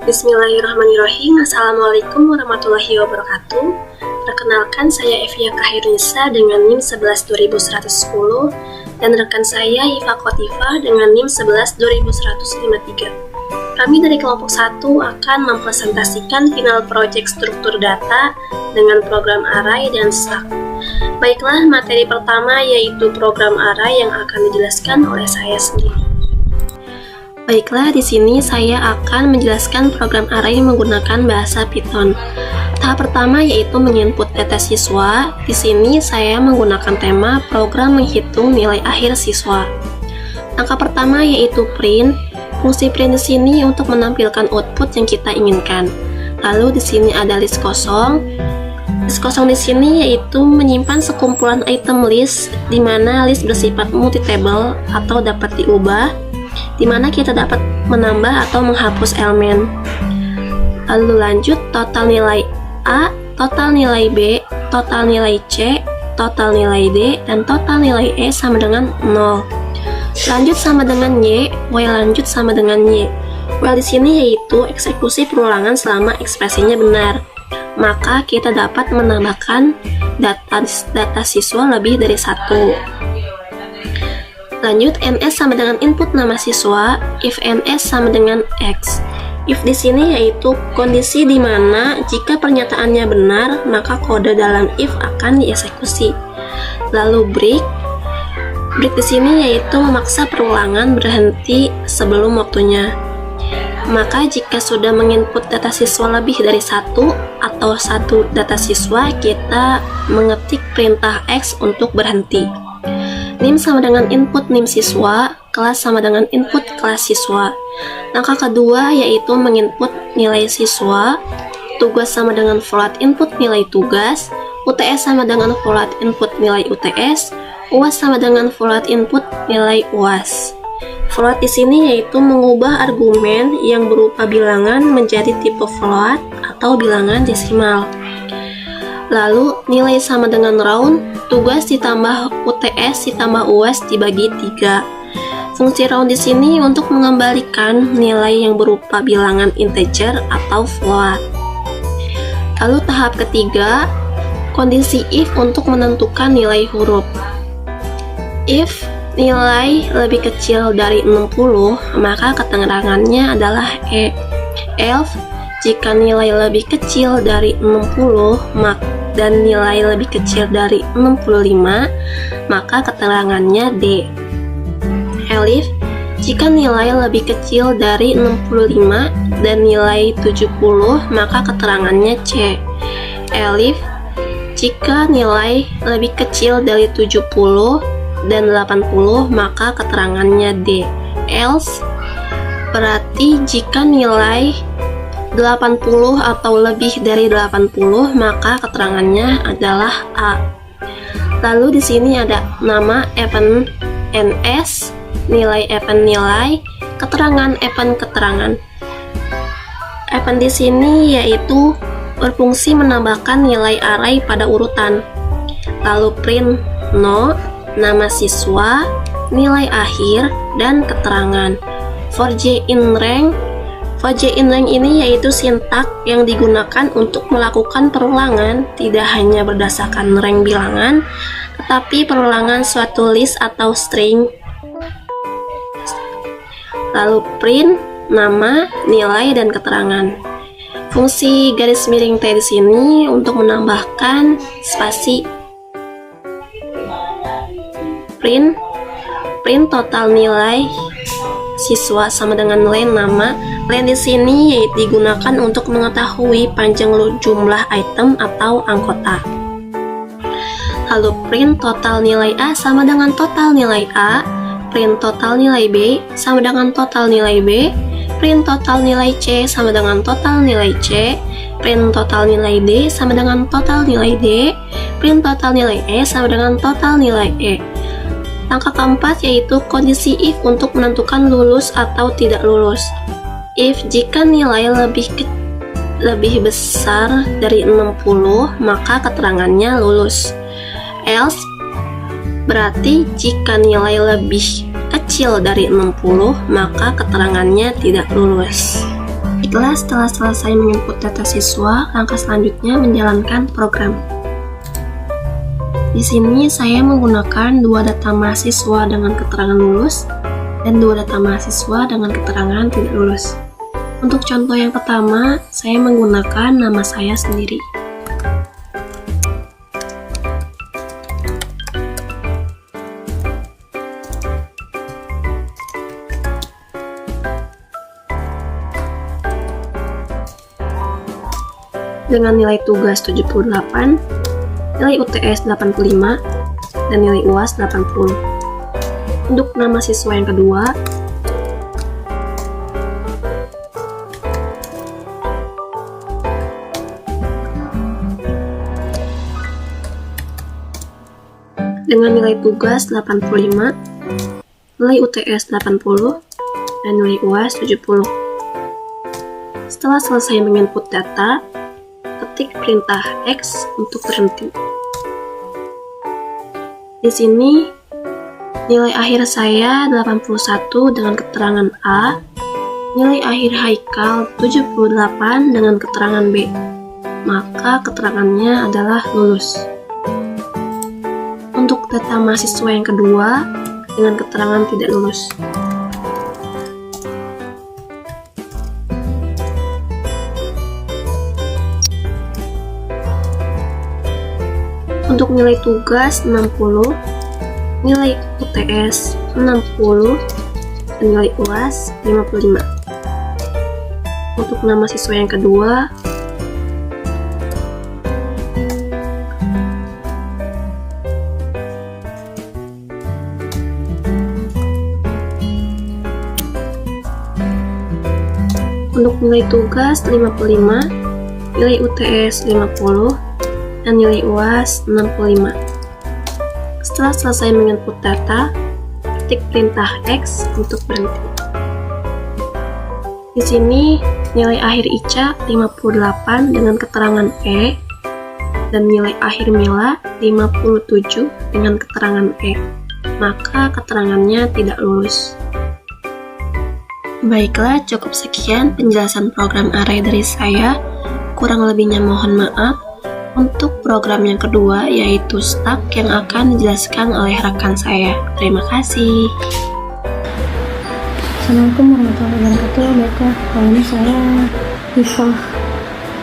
Bismillahirrahmanirrahim. Assalamualaikum warahmatullahi wabarakatuh. Perkenalkan, saya Evia Kahirnisa dengan NIM 11.2110 dan rekan saya Hifa Kotifa dengan NIM 11.2153. Kami dari kelompok 1 akan mempresentasikan final project struktur data dengan program array dan stack. Baiklah, materi pertama yaitu program array yang akan dijelaskan oleh saya sendiri. Baiklah, di sini saya akan menjelaskan program array menggunakan bahasa Python. Tahap pertama yaitu menginput data siswa. Di sini saya menggunakan tema program menghitung nilai akhir siswa. Langkah pertama yaitu print. Fungsi print di sini untuk menampilkan output yang kita inginkan. Lalu di sini ada list kosong. List kosong di sini yaitu menyimpan sekumpulan item list, di mana list bersifat multi-table atau dapat diubah, di mana kita dapat menambah atau menghapus elemen. Lalu lanjut, total nilai A, total nilai B, total nilai C, total nilai D, dan total nilai E sama dengan 0. Lanjut sama dengan Y, Y lanjut sama dengan Y. While di sini yaitu eksekusi perulangan selama ekspresinya benar. Maka kita dapat menambahkan data siswa lebih dari 1. Lanjut, ns sama dengan input nama siswa, if ns sama dengan x. If di sini yaitu kondisi di mana jika pernyataannya benar, maka kode dalam if akan dieksekusi. Lalu break di sini yaitu memaksa perulangan berhenti sebelum waktunya. Maka jika sudah menginput data siswa lebih dari 1 atau 1 data siswa, kita mengetik perintah x untuk berhenti. NIM sama dengan input NIM siswa, kelas sama dengan input kelas siswa. Langkah kedua yaitu menginput nilai siswa, tugas sama dengan float input nilai tugas, UTS sama dengan float input nilai UTS, UAS sama dengan float input nilai UAS. Float di sini yaitu mengubah argumen yang berupa bilangan menjadi tipe float atau bilangan desimal. Lalu nilai sama dengan round, tugas ditambah UTS ditambah UAS dibagi 3. Fungsi round di sini untuk mengembalikan nilai yang berupa bilangan integer atau float. Lalu tahap ketiga, kondisi if untuk menentukan nilai huruf. If nilai lebih kecil dari 60, maka keterangannya adalah E. Else, jika nilai lebih kecil dari 60, dan nilai lebih kecil dari 65, maka keterangannya D. Elif, jika nilai lebih kecil dari 65 dan nilai 70, maka keterangannya C. Elif, jika nilai lebih kecil dari 70 dan 80, maka keterangannya D. Else, berarti jika nilai 80 atau lebih dari 80, maka keterangannya adalah A. Lalu di sini ada nama event ns, nilai event nilai, keterangan event keterangan. Event di sini yaitu berfungsi menambahkan nilai array pada urutan. Lalu print no, nama siswa, nilai akhir, dan keterangan. For j in rank ini yaitu sintak yang digunakan untuk melakukan perulangan tidak hanya berdasarkan rank bilangan, tetapi perulangan suatu list atau string. Lalu print nama, nilai, dan keterangan. Fungsi garis miring T di sini untuk menambahkan spasi. Print total nilai siswa sama dengan len nama. Len di sini yaitu digunakan untuk mengetahui panjang jumlah item atau anggota. Lalu print total nilai A sama dengan total nilai A, print total nilai B sama dengan total nilai B, print total nilai C sama dengan total nilai C, print total nilai D sama dengan total nilai D, print total nilai E sama dengan total nilai E. Langkah keempat yaitu kondisi if untuk menentukan lulus atau tidak lulus. If jika nilai lebih besar dari 60, maka keterangannya lulus. Else berarti jika nilai lebih kecil dari 60, maka keterangannya tidak lulus. Setelah selesai menginput data siswa, langkah selanjutnya menjalankan program. Di sini saya menggunakan 2 data mahasiswa dengan keterangan lulus dan 2 data mahasiswa dengan keterangan tidak lulus. Untuk contoh yang pertama, saya menggunakan nama saya sendiri. Dengan nilai tugas 78, nilai UTS 85, dan nilai UAS 80. Untuk nama siswa yang kedua, dengan nilai tugas 85, nilai UTS 80, dan nilai UAS 70. Setelah selesai menginput data, ketik perintah X untuk berhenti. Di sini, nilai akhir saya 81 dengan keterangan A, nilai akhir Haikal 78 dengan keterangan B, maka keterangannya adalah lulus. Untuk data mahasiswa yang kedua, dengan keterangan tidak lulus. Untuk nilai tugas 60, nilai UTS 60, dan nilai UAS 55. Untuk nama siswa yang kedua, untuk nilai tugas 55, nilai UTS 50, dan nilai UAS 65. Setelah selesai menginput data, ketik perintah X untuk berhenti. Di sini, nilai akhir Ica 58 dengan keterangan E, dan nilai akhir Mila 57 dengan keterangan E, maka keterangannya tidak lulus. Baiklah, cukup sekian penjelasan program array dari saya. Kurang lebihnya mohon maaf. Untuk program yang kedua, yaitu Stack, yang akan dijelaskan oleh rekan saya. Terima kasih. Assalamualaikum warahmatullahi wabarakatuh. Baiklah, kali ini saya IPA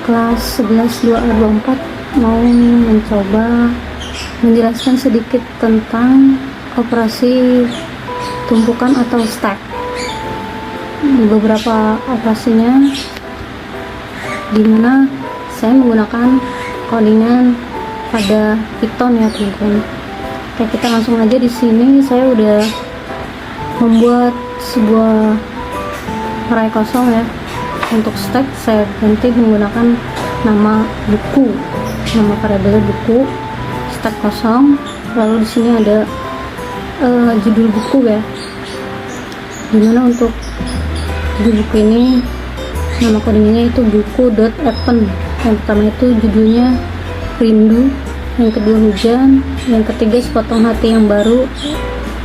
kelas 11 2A24 mau mencoba menjelaskan sedikit tentang operasi tumpukan atau stack. Beberapa operasinya dimana saya menggunakan codingan pada Python ya teman-teman. Oke, kita langsung aja. Di sini saya udah membuat sebuah array kosong ya. Untuk stack saya ganti menggunakan nama buku, nama variabel buku, stack kosong. Lalu di sini ada judul buku ya. Dimana untuk judul buku ini nama codingannya itu buku.open. Yang pertama itu judulnya rindu, yang kedua hujan, yang ketiga sepotong hati yang baru,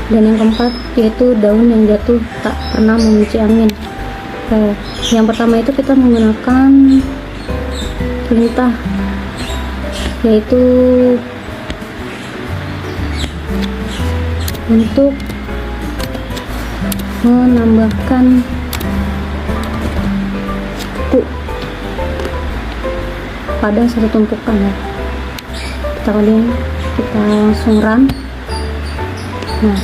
dan yang keempat yaitu daun yang jatuh tak pernah membenci angin. Yang pertama itu kita menggunakan perintah yaitu untuk menambahkan buku pada satu tumpukan ya. Kita langsung run. Nah,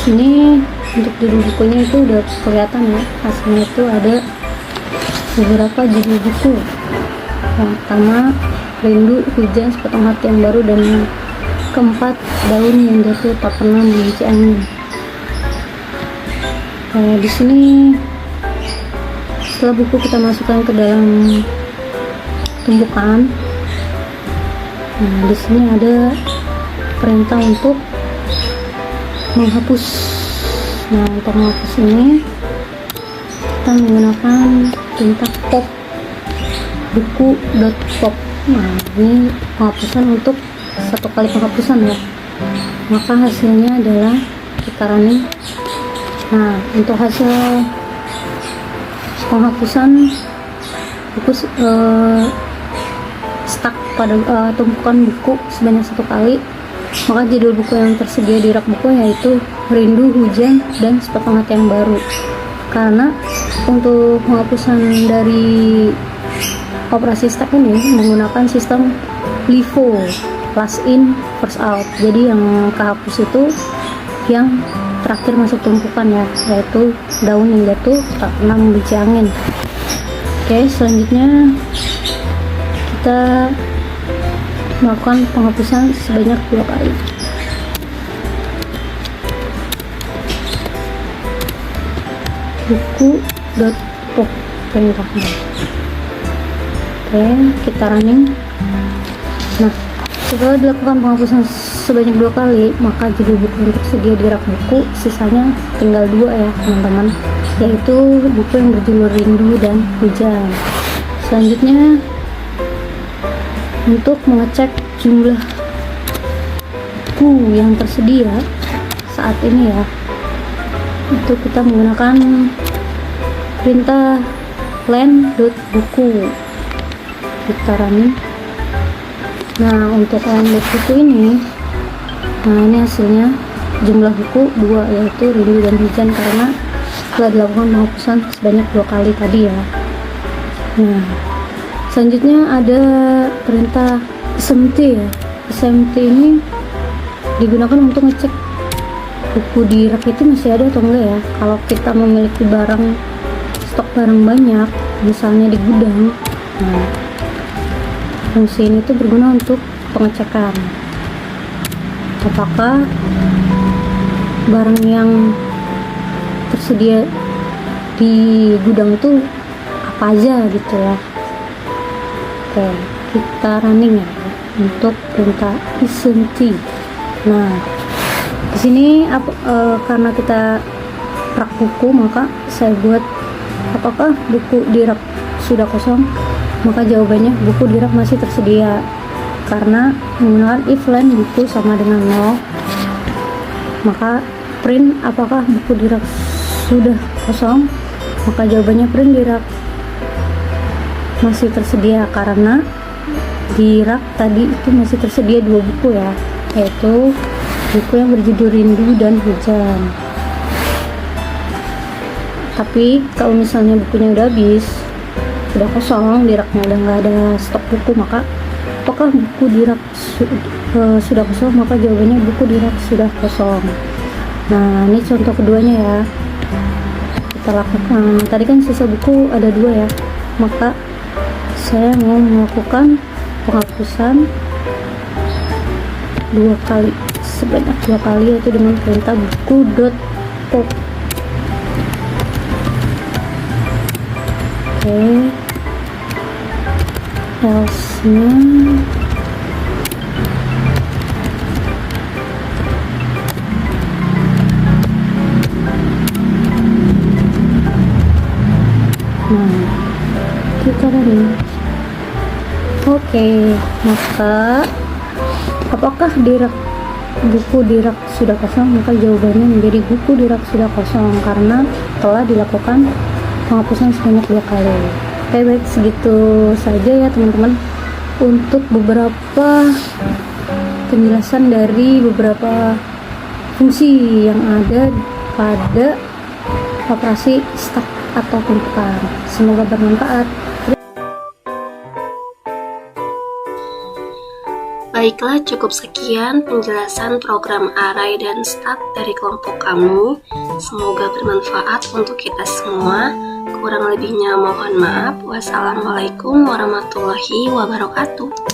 sini untuk judul bukunya itu udah kelihatan ya, hasilnya itu ada beberapa judul buku. Yang pertama rindu, hujan, sepotong hati yang baru, dan yang keempat daun yang jatuh tak pernah membenci angin. Di sini setelah buku kita masukkan ke dalam tumpukan, nah di sini ada perintah untuk menghapus. Nah, untuk menghapus ini kita menggunakan perintah pop buku.pop. Nah, ini penghapusan untuk satu kali penghapusan ya. Maka hasilnya adalah kita running. Nah, untuk hasil penghapusan buku stuck pada tumpukan buku sebanyak 1 kali, maka judul buku yang tersedia di rak buku yaitu Rindu, Hujan, dan Sepotong Hati yang Baru. Karena untuk penghapusan dari operasi stuck ini menggunakan sistem LIFO, last in first out. Jadi yang kehapus itu yang terakhir masuk tumpukan ya, yaitu daun yang jatuh tak pernah membenci angin. Oke, selanjutnya kita melakukan penghapusan sebanyak 2 kali. Buku.pop perintahnya. Oke, kita running. Nah, setelah dilakukan penghapusan sebanyak 2 kali, maka judul buku yang tersedia di rak buku sisanya tinggal 2 ya teman-teman, yaitu buku yang berjudul Rindu dan Hujan. Selanjutnya, untuk mengecek jumlah buku yang tersedia saat ini ya, itu kita menggunakan perintah len.buku. Kita running. Nah, untuk len.buku ini, nah ini hasilnya jumlah buku 2, yaitu Rindu dan Hujan, karena telah dilakukan penghapusan sebanyak 2 kali tadi ya. Nah, selanjutnya ada perintah SMT ya. SMT ini digunakan untuk ngecek buku di rak itu masih ada atau enggak ya. Kalau kita memiliki stok barang banyak, misalnya di gudang, nah fungsi ini tuh berguna untuk pengecekan apakah barang yang tersedia di gudang itu apa aja gitu ya. Oke, kita running ya untuk perintah isenti. Nah, di sini karena kita rak buku, maka saya buat apakah buku di rak sudah kosong, maka jawabannya buku di rak masih tersedia. Karena menggunakan if len buku sama dengan 0, maka print apakah buku di rak sudah kosong, maka jawabannya print di rak masih tersedia, karena di rak tadi itu masih tersedia 2 buku ya, yaitu buku yang berjudul Rindu dan Hujan. Tapi kalau misalnya bukunya udah habis, udah kosong, di raknya udah nggak ada stok buku, maka apakah buku di rak sudah kosong, maka jawabannya buku di rak sudah kosong. Nah, ini contoh keduanya ya, kita lakukan. Tadi kan sisa buku ada 2 ya, maka saya mau melakukan penghapusan 2 kali, sebanyak 2 kali, yaitu dengan perintah buku.pop. Oke, else-nya nah kita tadi. Oke, maka apakah di rak buku di rak sudah kosong, maka jawabannya menjadi buku di rak sudah kosong karena telah dilakukan penghapusan sebanyak 2 kali. Oke, baik, segitu saja ya teman-teman untuk beberapa penjelasan dari beberapa fungsi yang ada pada operasi stuck atau tumpukan. Semoga bermanfaat. Baiklah, cukup sekian penjelasan program array dan stack dari kelompok kamu. Semoga bermanfaat untuk kita semua. Kurang lebihnya mohon maaf. Wassalamualaikum warahmatullahi wabarakatuh.